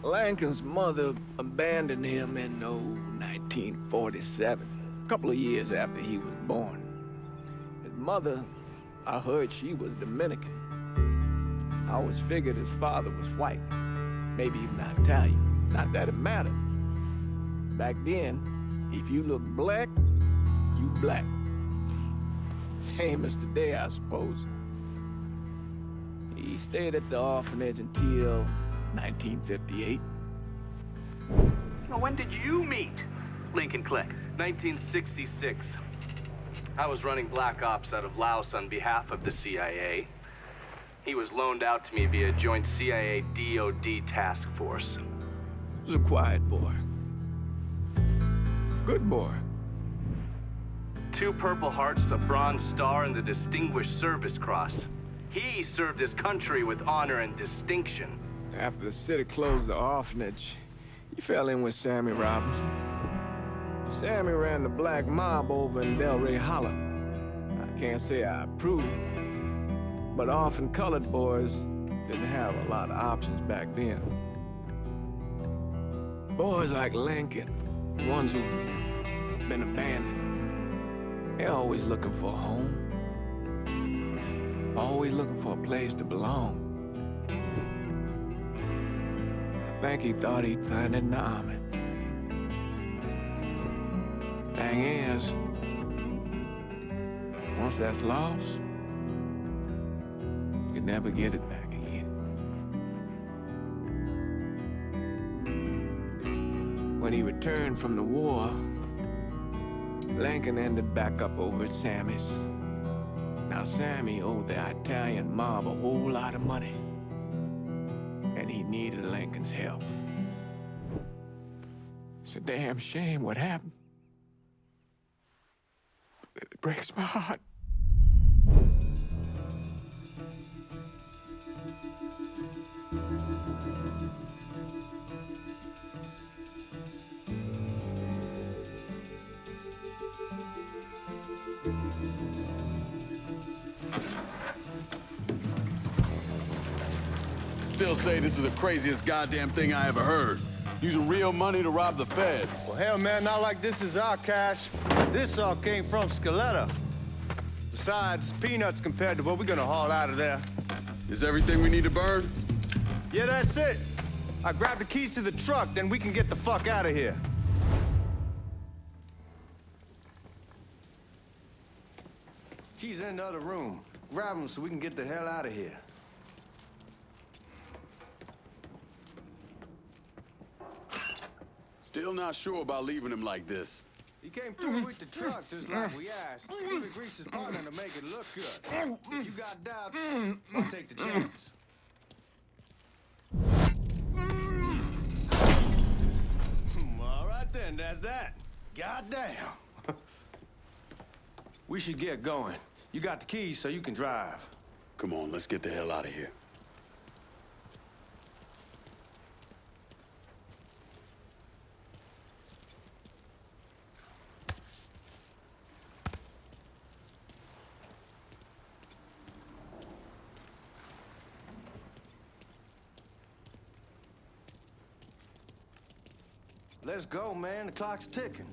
Lincoln's mother abandoned him in, 1947, a couple of years after he was born. His mother, I heard she was Dominican. I always figured his father was white, maybe even Italian. Not that it mattered. Back then, if you looked black, you black. Same as today, I suppose. He stayed at the orphanage until 1958. Now, when did you meet Lincoln Click? 1966. I was running Black Ops out of Laos on behalf of the CIA. He was loaned out to me via joint CIA-DOD task force. He was a quiet boy. Good boy. 2 Purple Hearts, a Bronze Star, and the Distinguished Service Cross. He served his country with honor and distinction. After the city closed the orphanage, he fell in with Sammy Robinson. Sammy ran the black mob over in Delray Hollow. I can't say I approved, but orphan colored boys didn't have a lot of options back then. Boys like Lincoln, the ones who've been abandoned, they're always looking for a home. Always looking for a place to belong. I think he thought he'd find it in the army. Thing is, once that's lost, you can never get it back again. When he returned from the war, Lincoln ended back up over at Sammy's. Now, Sammy owed the Italian mob a whole lot of money, and he needed Lincoln's help. It's a damn shame what happened. It breaks my heart. Still say this is the craziest goddamn thing I ever heard. Using real money to rob the feds. Well, hell, man, not like this is our cash. This all came from Scaletta. Besides, peanuts compared to what we're gonna haul out of there. Is everything we need to burn? Yeah, that's it. I grabbed the keys to the truck, then we can get the fuck out of here. Keys in the other room. Grab them so we can get the hell out of here. Still not sure about leaving him like this. He came through with the truck just like we asked. Even greased his partner to make it look good. If you got doubts, I'll take the chance. All right then, that's that. Goddamn. We should get going. You got the keys so you can drive. Come on, let's get the hell out of here. Let's go, man. The clock's ticking.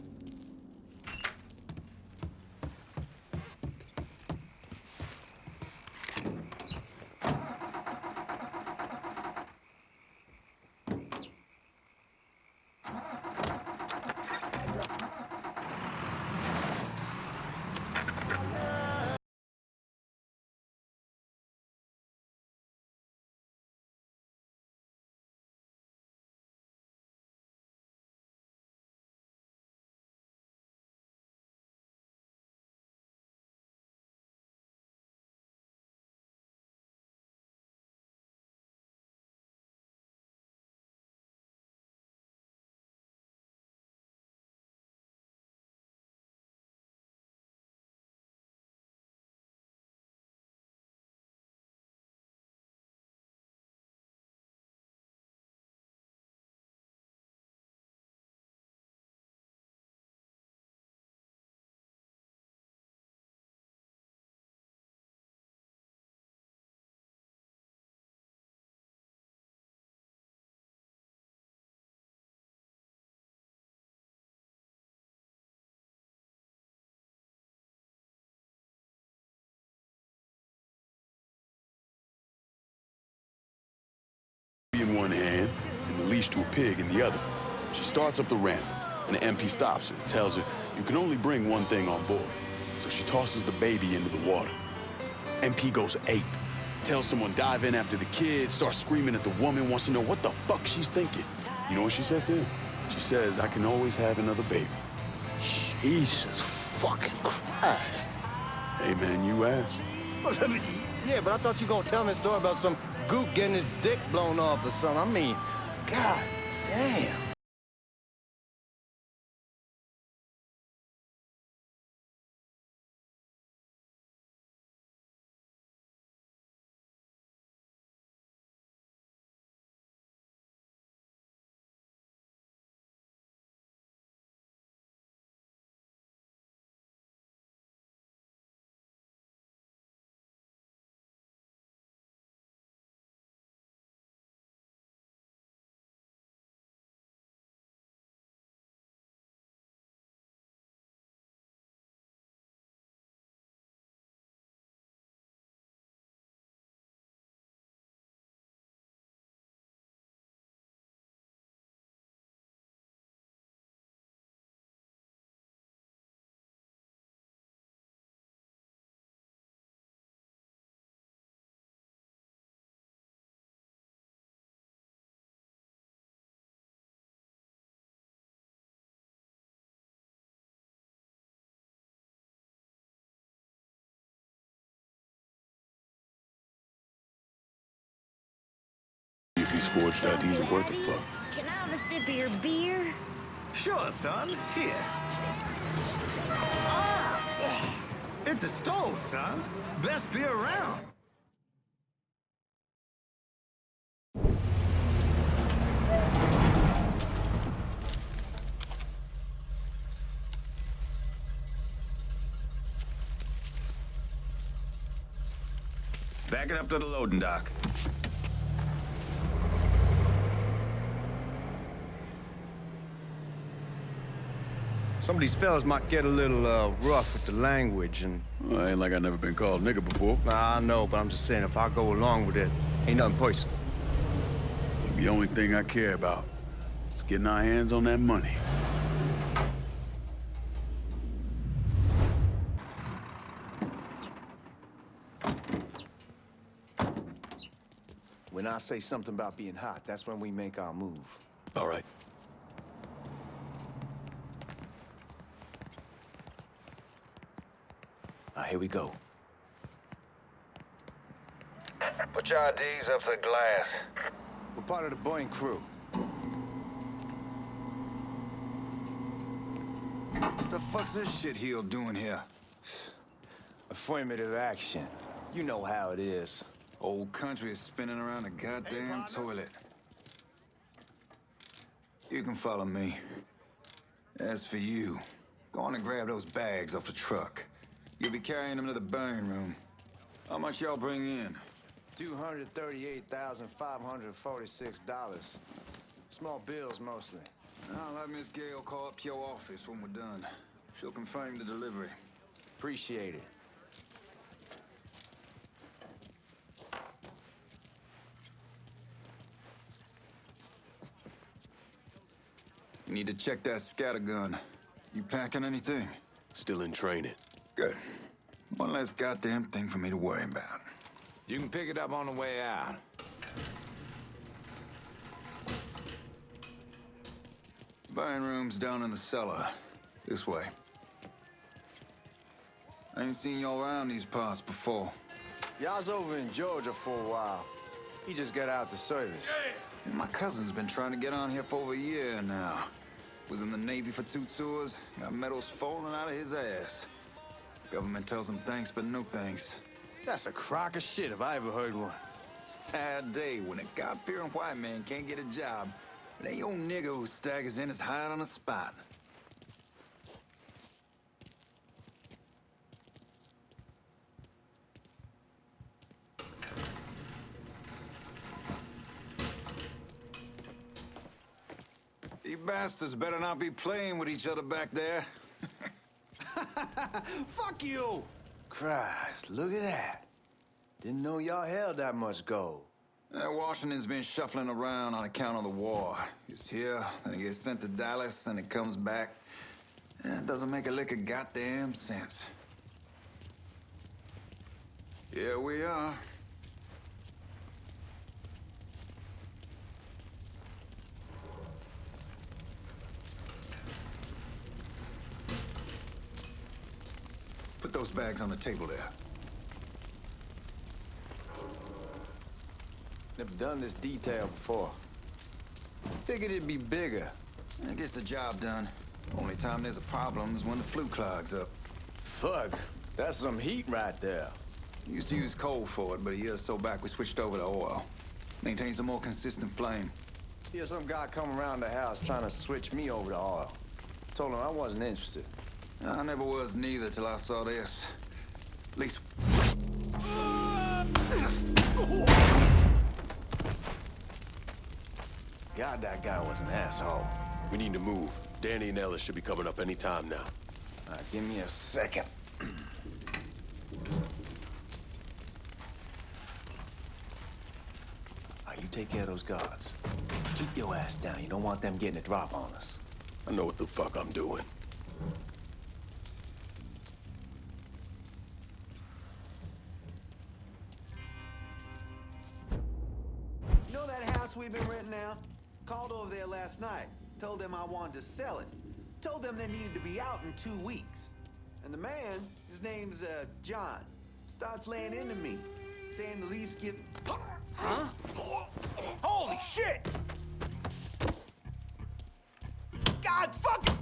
in one hand and the leash to a pig in the other. She starts up the ramp, and the MP stops her and tells her you can only bring one thing on board. So she tosses the baby into the water. MP goes ape, tells someone dive in after the kid, starts screaming at the woman, wants to know what the fuck she's thinking. You know what she says to him? She says, I can always have another baby. Jesus fucking Christ. Hey man, you asked. Yeah, but I thought you were gonna tell me a story about some gook getting his dick blown off or something. I mean, god damn. If these forged IDs are worth a fuck. Can I have a sip of your beer? Sure, son. Here. It's a stove, son. Best beer around. Back it up to the loading dock. Some of these fellas might get a little rough with the language, and Well, ain't like I never been called nigga before. I know, but I'm just saying if I go along with it, ain't nothing personal. The only thing I care about is getting our hands on that money. When I say something about being hot, that's when we make our move. All right. Now, here we go. Put your IDs up to the glass. We're part of the Boeing crew. What the fuck's this shitheel doing here? Affirmative action. You know how it is. Old country is spinning around the goddamn toilet. You can follow me. As for you, go on and grab those bags off the truck. You'll be carrying them to the burn room. How much y'all bring in? $238,546. Small bills, mostly. I'll have Miss Gale call up to your office when we're done. She'll confirm the delivery. Appreciate it. You need to check that scattergun. You packing anything? Still in training. Good. One less goddamn thing for me to worry about. You can pick it up on the way out. Burn room's down in the cellar. This way. I ain't seen y'all around these parts before. Y'all's over in Georgia for a while. He just got out the service. And my cousin's been trying to get on here for over a year now. Was in the Navy for 2 tours, got medals falling out of his ass. Government tells him thanks, but no thanks. That's a crock of shit if I ever heard one. Sad day when a God-fearing white man can't get a job. It ain't your nigga who staggers in his hide on the spot. You bastards better not be playing with each other back there. Fuck you! Christ, look at that. Didn't know y'all held that much gold. Washington's been shuffling around on account of the war. It's here, then it gets sent to Dallas, then it comes back. It doesn't make a lick of goddamn sense. Here we are. Put those bags on the table there. Never done this detail before. Figured it'd be bigger. That gets the job done. Only time there's a problem is when the flue clogs up. Fuck, that's some heat right there. Used to use coal for it, but a year or so back we switched over to oil. Maintains a more consistent flame. Here's some guy come around the house trying to switch me over to oil. Told him I wasn't interested. I never was neither till I saw this. At least... God, that guy was an asshole. We need to move. Danny and Ellis should be coming up any time now. All right, give me a second. You take care of those guards. Keep your ass down. You don't want them getting a drop on us. I know what the fuck I'm doing. You know that house we've been renting out? Called over there last night. Told them I wanted to sell it. Told them they needed to be out in 2 weeks. And the man, his name's John, starts laying into me, saying the lease give... Huh? Holy shit! God fucking...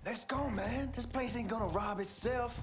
Let's go, man. This place ain't gonna rob itself.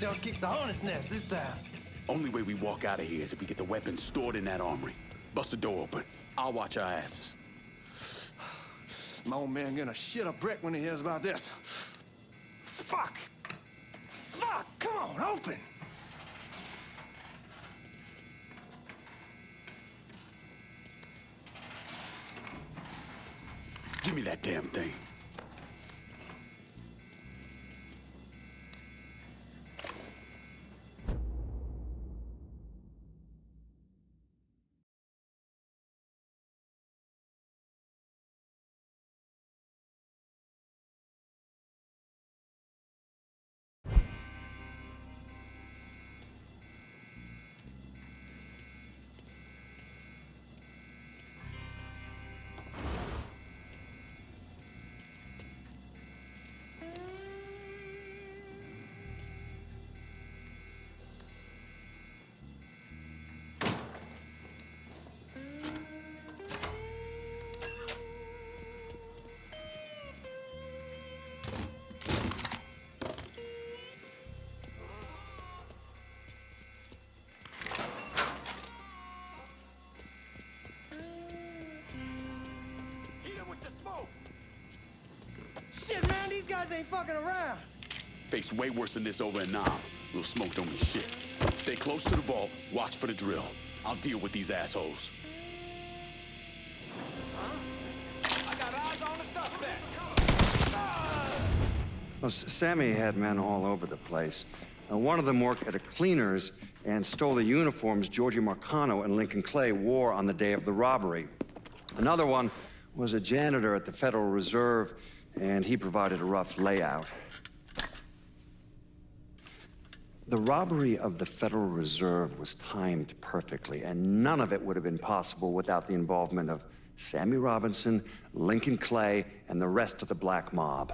y'all kick the hornet's nest this time. Only way we walk out of here is if we get the weapons stored in that armory. Bust the door open. I'll watch our asses. My old man gonna shit a brick when he hears about this. Fuck! Fuck! Come on, open! Give me that damn thing. Shit, man, these guys ain't fucking around. Faced way worse than this over in Nam. Little smoke don't mean shit. Stay close to the vault, watch for the drill. I'll deal with these assholes. I got eyes on the suspect. Well, Sammy had men all over the place. One of them worked at a cleaner's and stole the uniforms Georgie Marcano and Lincoln Clay wore on the day of the robbery. Another one was a janitor at the Federal Reserve, and he provided a rough layout. The robbery of the Federal Reserve was timed perfectly, and none of it would have been possible without the involvement of Sammy Robinson, Lincoln Clay, and the rest of the black mob.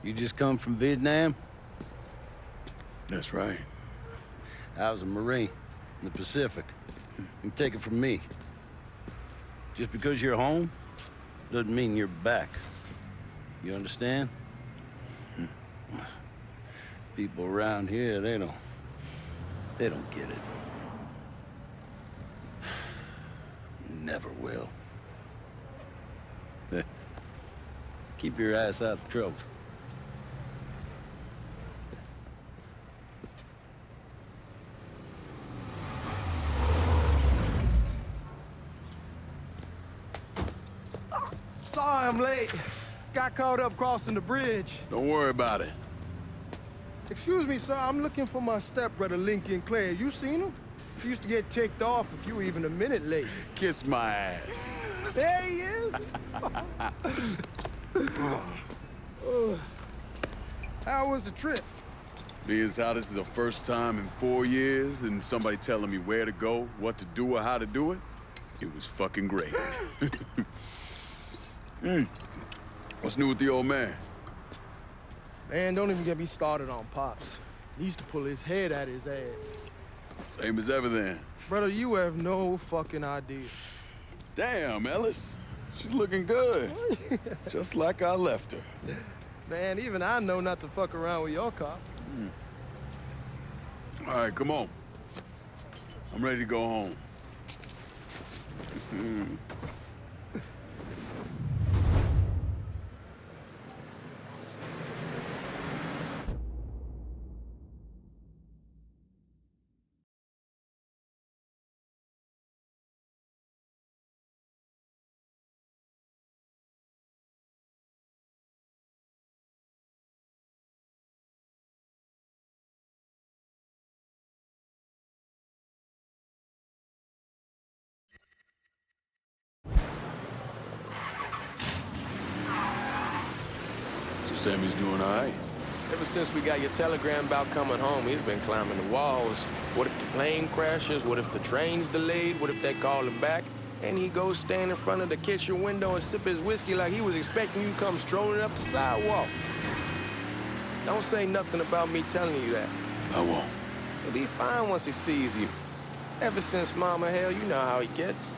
You just come from Vietnam? That's right. I was a Marine in the Pacific. You take it from me. Just because you're home doesn't mean you're back. You understand? People around here, they don't get it. Never will. Keep your ass out of trouble. Sorry I'm late. Got caught up crossing the bridge. Don't worry about it. Excuse me, sir. I'm looking for my stepbrother, Lincoln Clay. You seen him? He used to get ticked off if you were even a minute late. Kiss my ass. There he is. How was the trip? Being as how this is the first time in 4 years and somebody telling me where to go, what to do, or how to do it, it was fucking great. What's new with the old man? Man, don't even get me started on Pops. He used to pull his head out his ass. Same as ever then. Brother, you have no fucking idea. Damn, Ellis. She's looking good. Just like I left her. Man, even I know not to fuck around with your cop. All right, come on. I'm ready to go home. Sammy's doing all right. Ever since we got your telegram about coming home, he's been climbing the walls. What if the plane crashes? What if the train's delayed? What if they call him back? And he goes stand in front of the kitchen window and sip his whiskey like he was expecting you to come strolling up the sidewalk. Don't say nothing about me telling you that. I won't. He'll be fine once he sees you. Ever since Mama, hell, you know how he gets.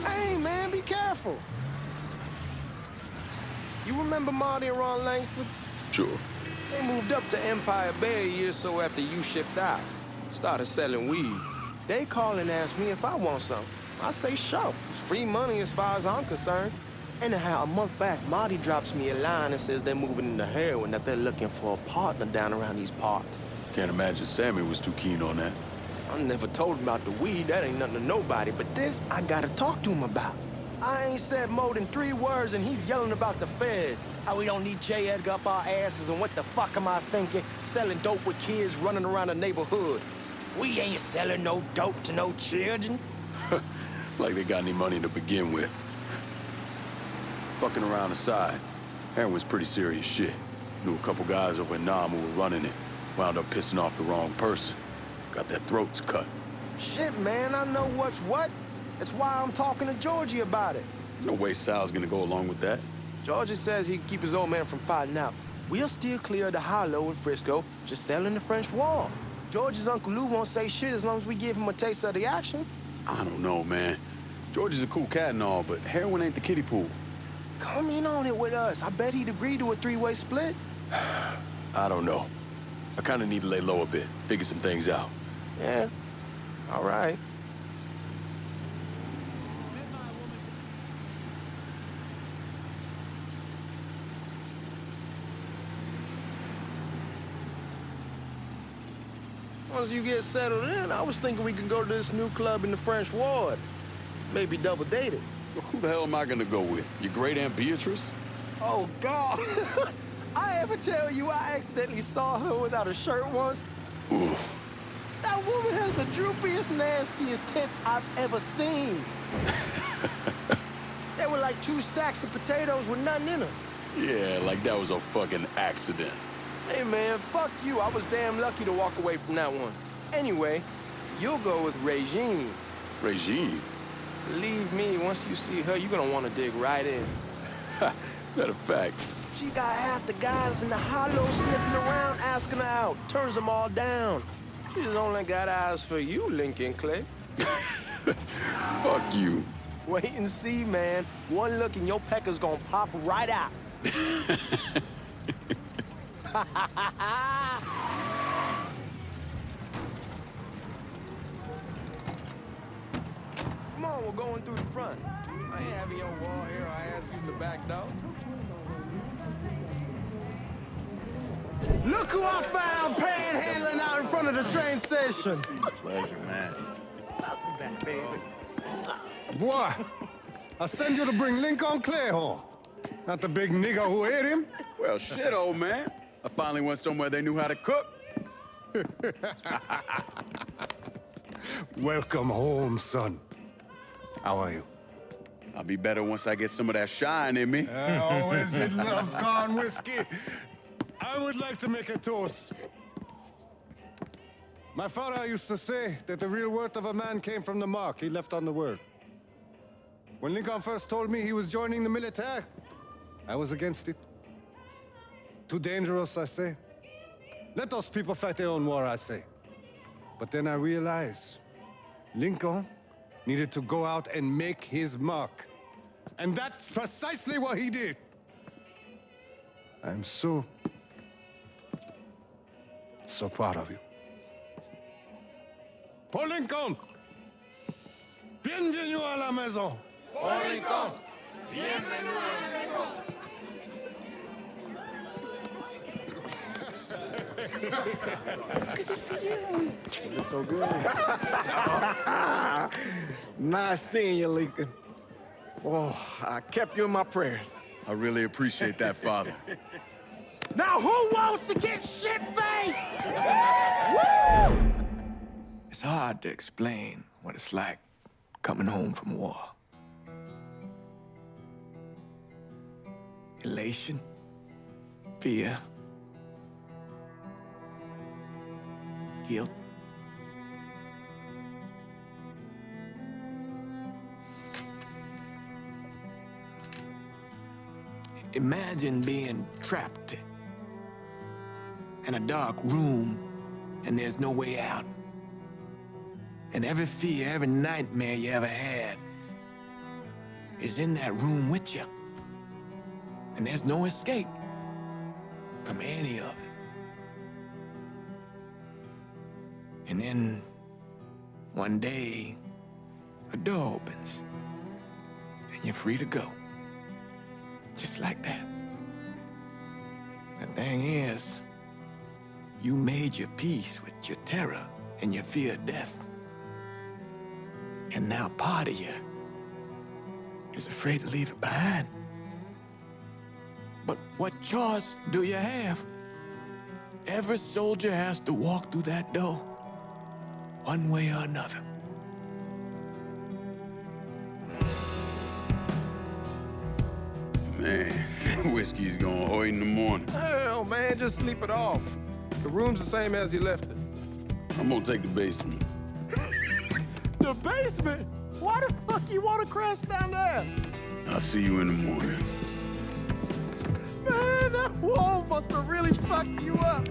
Hey, man, be careful. You remember Marty and Ron Langford? Sure. They moved up to Empire Bay a year or so after you shipped out. Started selling weed. They call and ask me if I want some. I say sure. It's free money as far as I'm concerned. Anyhow, a month back, Marty drops me a line and says they're moving into heroin, that they're looking for a partner down around these parts. Can't imagine Sammy was too keen on that. I never told him about the weed. That ain't nothing to nobody. But this, I gotta talk to him about. I ain't said more than 3 words, and he's yelling about the feds. How we don't need J. Edgar up our asses, and what the fuck am I thinking? Selling dope with kids running around the neighborhood. We ain't selling no dope to no children. Like they got any money to begin with. Fucking around aside, heroin's pretty serious shit. Knew a couple guys over in Nam who were running it. Wound up pissing off the wrong person. Got their throats cut. Shit, man, I know what's what. That's why I'm talking to Georgie about it. There's no way Sal's gonna go along with that. Georgie says he can keep his old man from fighting out. We'll still clear the hollow in Frisco, just selling the French Wall. George's Uncle Lou won't say shit as long as we give him a taste of the action. I don't know, man. George is a cool cat and all, but heroin ain't the kiddie pool. Come in on it with us. I bet he'd agree to a 3-way split. I don't know. I kinda need to lay low a bit, figure some things out. Yeah, all right. Once you get settled in, I was thinking we could go to this new club in the French Ward. Maybe double date it. Who the hell am I gonna go with? Your great Aunt Beatrice? Oh, God. I ever tell you I accidentally saw her without a shirt once? Ooh. That woman has the droopiest, nastiest tits I've ever seen. They were like 2 sacks of potatoes with nothing in them. Yeah, like that was a fucking accident. Hey, man, fuck you. I was damn lucky to walk away from that one. Anyway, you'll go with Regine. Regine? Believe me, once you see her, you're gonna want to dig right in. Matter of fact. She got half the guys in the hollow sniffing around, asking her out. Turns them all down. She's only got eyes for you, Lincoln Clay. Fuck you. Wait and see, man. One look and your pecker's gonna pop right out. Come on, we're going through the front. I ain't having your wall here. I ask you's the back door. Look who I found panhandling out in front of the train station. Pleasure, man. Welcome back, baby. Boy, I send you to bring Lincoln Clay home. Not the big nigger who ate him. Well, shit, old man. I finally went somewhere they knew how to cook. Welcome home, son. How are you? I'll be better once I get some of that shine in me. I always did love corn whiskey. I would like to make a toast. My father used to say that the real worth of a man came from the mark he left on the world. When Lincoln first told me he was joining the military, I was against it. Too dangerous, I say. Let those people fight their own war, I say. But then I realized Lincoln needed to go out and make his mark. And that's precisely what he did. I'm so proud of you. Paul Lincoln! Bienvenue à la maison! Paul Lincoln! Bienvenue à la maison! Good to see you. You look so good. Nice seeing you, Lincoln. Oh, I kept you in my prayers. I really appreciate that, Father. Now who wants to get shit-faced? Woo! It's hard to explain what it's like coming home from war. Elation, fear, guilt. Imagine being trapped in a dark room and there's no way out. And every fear, every nightmare you ever had is in that room with you. And there's no escape from any of it. And then one day, a door opens and you're free to go. Just like that. The thing is, you made your peace with your terror and your fear of death. And now part of you is afraid to leave it behind. But what choice do you have? Every soldier has to walk through that door, one way or another. Man, whiskey's going hard in the morning. Hell, man, just sleep it off. The room's the same as you left it. I'm gonna take the basement. The basement? Why the fuck you want to crash down there? I'll see you in the morning. Man, that wall must have really fucked you up.